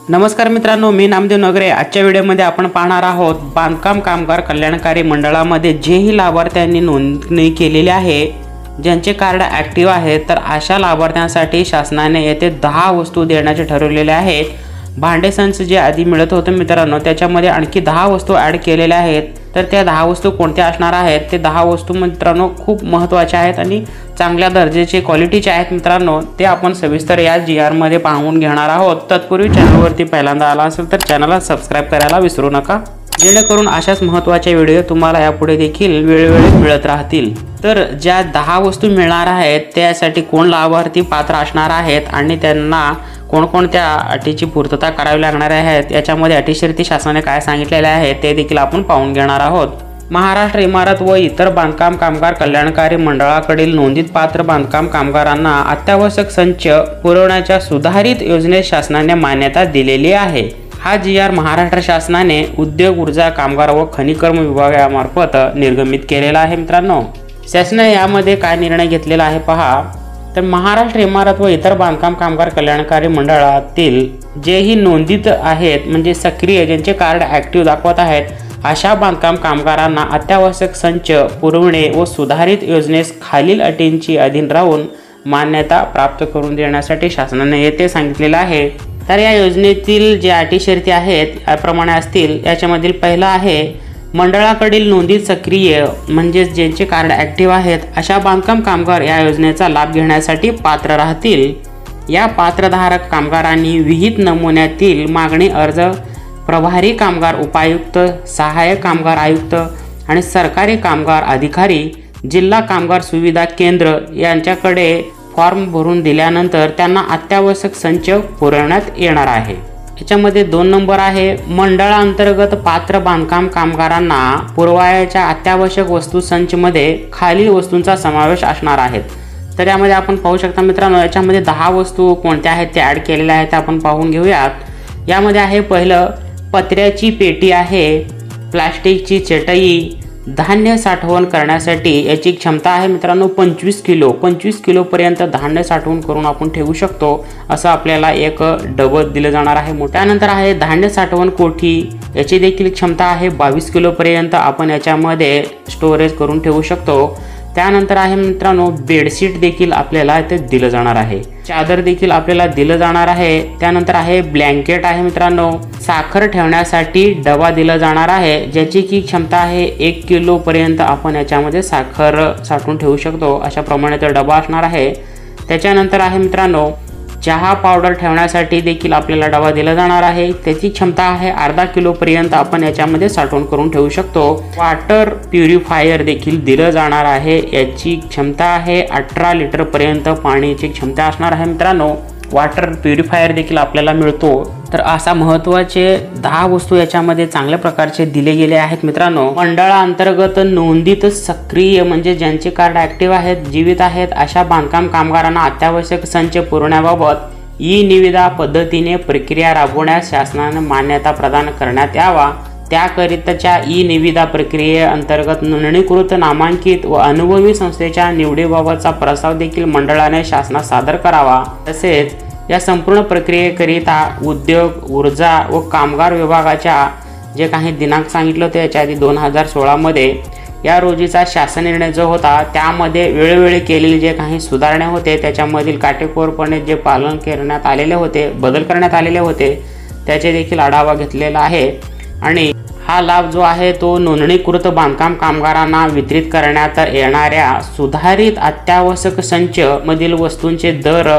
नमस्कार मित्रांनो, मी नामदेव नगरे। आजच्या व्हिडिओमध्ये आपण पाहणार आहोत बांधकाम कामगार कल्याणकारी मंडळामध्ये जेही लाभार्थ्यांनी नोंदणी केलेली आहे, ज्यांचे कार्ड ॲक्टिव्ह आहे, तर अशा लाभार्थ्यांसाठी शासनाने येथे 10 वस्तू देण्याचे ठरवलेले आहेत। भांडे संच जे आधी मिळत होते मित्रांनो, त्याच्यामध्ये आणखी 10 वस्तू ॲड केलेल्या आहेत। तर त्या 10 वस्तू कोणत्या असणार आहेत, ते 10 वस्तू मित्रांनो खूप महत्त्वाच्या आहेत आणि चांगल्या दर्जाचे क्वालिटीचे आहेत मित्रांनो। ते आपण सविस्तर या GR मध्ये पाहून घेणार आहोत। तत्पूर्वी चॅनलवरती पहिल्यांदा आला असेल तर चॅनलला सबस्क्राइब करायला विसरू नका, जेणेकरून अशाच महत्त्वाचे व्हिडिओ तुम्हाला यापुढे देखील वेळोवेळी मिळत राहतील। तर ज्या 10 वस्तू मिळणार आहेत त्यासाठी कोण लाभार्थी पात्र असणार आहेत आणि त्यांना कोणकोणत्या अटीची पूर्तता करावी लागणार आहे, याच्यामध्ये अटी शर्ती शासनाने काय सांगितलेले आहे ते देखील आपण पाहून घेणार आहोत। महाराष्ट्र इमारत व इतर बांधकाम कामगार कल्याणकारी मंडळाकडील नोंदीत पात्र बांधकाम कामगारांना अत्यावश्यक संच पुरवण्याच्या सुधारित योजनेत शासनाने मान्यता दिलेली आहे। हा GR महाराष्ट्र शासनाने उद्योग, ऊर्जा, कामगार व खनिकर्म विभागामार्फत निर्गमित केलेला आहे मित्रांनो। शासनाने यामध्ये काय निर्णय घेतलेला आहे पहा। तर महाराष्ट्र इमारत व इतर बांधकाम कामगार कल्याणकारी मंडळातील जेही नोंदीत आहेत, म्हणजे सक्रिय ज्यांचे कार्ड ॲक्टिव्ह दाखवत आहेत, अशा बांधकाम कामगारांना अत्यावश्यक संच पुरवणे व सुधारित योजनेस खालील अटींची अधीन राहून मान्यता प्राप्त करून देण्यासाठी शासनाने येथे सांगितलेलं आहे। तर या योजनेतील जे अटी शर्ती आहेत याप्रमाणे असतील। याच्यामधील पहिला आहे, मंडळाकडील नोंदीत सक्रिय म्हणजे ज्यांचे कार्ड ॲक्टिव्ह आहेत अशा बांधकाम कामगार या योजनेचा लाभ घेण्यासाठी पात्र राहतील। या पात्रधारक कामगारांनी विहित नमुन्यातील मागणी अर्ज प्रभारी कामगार उपायुक्त, सहाय्यक कामगार आयुक्त आणि सरकारी कामगार अधिकारी, जिल्हा कामगार सुविधा केंद्र यांच्याकडे फॉर्म भरून दिल्यानंतर त्यांना अत्यावश्यक संच पुरवण्यात येणार आहे। याच्यामध्ये 2 नंबर आहे, मंडळांतर्गत पात्र बांधकाम कामगारांना पुरवायच्या अत्यावश्यक वस्तू संचमध्ये खालील वस्तूंचा समावेश असणार आहे। तर यामध्ये आपण पाहू शकता मित्रांनो, याच्यामध्ये 10 वस्तू कोणत्या आहेत ते ॲड केलेल्या आहेत, आपण पाहून घेऊयात। यामध्ये आहे पहिलं, पत्र्याची पेटी आहे, प्लास्टिकची चटई, धान्य साठवण करण्यासाठी याची क्षमता आहे मित्रांनो 25 किलोपर्यंत धान्य साठवण करून आपण ठेवू शकतो, असं आपल्याला एक डबं दिलं जाणार आहे। त्यानंतर आहे धान्य साठवण कोठी, याची देखील क्षमता आहे 22 किलोपर्यंत आपण याच्यामध्ये स्टोरेज करून ठेवू शकतो। त्यानंतर आहे मित्रांनो बेडशीट देखील आपल्याला इथे दिलं जाणार आहे, चादर देखील आपल्याला दिलं जाणार आहे। त्यानंतर आहे ब्लँकेट आहे मित्रांनो, साखर ठेवण्यासाठी डबा दिला जाणार आहे, ज्याची की क्षमता आहे 1 किलोपर्यंत आपण याच्यामध्ये साखर साठवून ठेवू शकतो, अशा प्रमाणे तो डबा असणार आहे। त्याच्यानंतर आहे मित्रांनो चहा पावडर ठेवण्यासाठी देखील आपल्याला डबा दिला जाणार आहे, त्याची क्षमता आहे अर्धा किलोपर्यंत आपण याच्यामध्ये साठवण करून ठेवू शकतो। वॉटर प्युरिफायर देखील दिलं जाणार आहे, याची क्षमता आहे 18 लिटरपर्यंत पाण्याची क्षमता असणार आहे मित्रांनो। वॉटर प्युरिफायर देखील आपल्याला मिळतो। तर असा महत्त्वाचे 10 वस्तू याच्यामध्ये चांगल्या प्रकारचे दिले गेले आहेत मित्रांनो। मंडळांतर्गत नोंदीत सक्रिय म्हणजे ज्यांचे कार्ड ॲक्टिव्ह आहेत, जीवित आहेत, अशा बांधकाम कामगारांना अत्यावश्यक संच पुरवण्याबाबत निविदा पद्धतीने प्रक्रिया राबवण्यास शासनाने मान्यता प्रदान करण्यात यावा। त्याकरिताच्या निविदा प्रक्रियेअंतर्गत नोंदणीकृत नामांकित व अनुभवी संस्थेच्या निवडीबाबतचा प्रस्ताव देखील मंडळाने शासनास सादर करावा। तसेच या संपूर्ण प्रक्रियेकरिता उद्योग, ऊर्जा व कामगार विभागाच्या जे काही दिनांक सांगितलं होते याच्या आधी 2016 मध्ये या रोजीचा शासन निर्णय जो होता, त्यामध्ये वेळोवेळी केलेले जे काही सुधारणा होते त्याच्यामधील काटेकोरपणे जे पालन करण्यात आलेले होते, बदल करण्यात आलेले होते, त्याचे देखील आढावा घेतलेला आहे। आणि हा लाभ जो आहे तो नोंदणीकृत बांधकाम कामगारांना वितरित करण्यात येणाऱ्या सुधारित अत्यावश्यक संच मधील वस्तूंचे दर,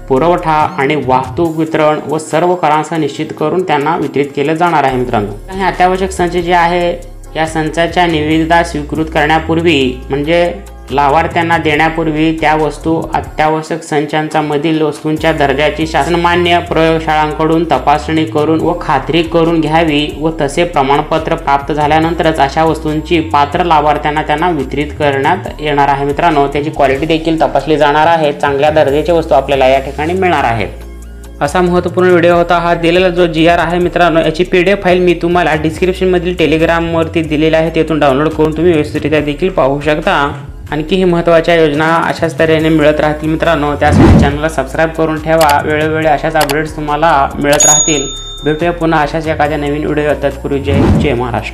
पुरवठा आणि वाहतूक, वितरण व सर्व करांसह निश्चित करून त्यांना वितरित केले जाणार आहे मित्रांनो। हे अत्यावश्यक संच जे आहे, या संचाच्या निविदा स्वीकृत करण्यापूर्वी म्हणजे लाभार्थ्यांना देण्यापूर्वी त्या वस्तू अत्यावश्यक संचांचा मधील वस्तूंच्या दर्जाची शासनमान्य प्रयोगशाळांकडून तपासणी करून व खात्री करून घ्यावी व तसे प्रमाणपत्र प्राप्त झाल्यानंतरच अशा वस्तूंची पात्र लाभार्थ्यांना त्यांना वितरित करण्यात येणार आहे मित्रांनो। त्याची क्वालिटी देखील तपासली जाणार आहे, चांगल्या दर्जाच्या वस्तू आपल्याला या ठिकाणी मिळणार आहेत। असा महत्त्वपूर्ण व्हिडिओ होता हा। दिलेला जो GR आहे मित्रांनो, याची PDF फाईल मी तुम्हाला डिस्क्रिप्शनमधील टेलिग्रामवरती दिलेली आहे, तेथून डाउनलोड करून तुम्ही व्यवस्थितरित्या देखील पाहू शकता। आणखी ही महत्त्वाच्या योजना अशाच तऱ्हेने मिळत राहतील मित्रांनो। त्यासाठी चॅनलला सबस्क्राइब करून ठेवा, वेळोवेळी अशाच अपडेट्स तुम्हाला मिळत राहतील, भेटूया पुन्हा अशाच एखाद्या नवीन व्हिडिओ. तत्पूर्वी जय महाराष्ट्र.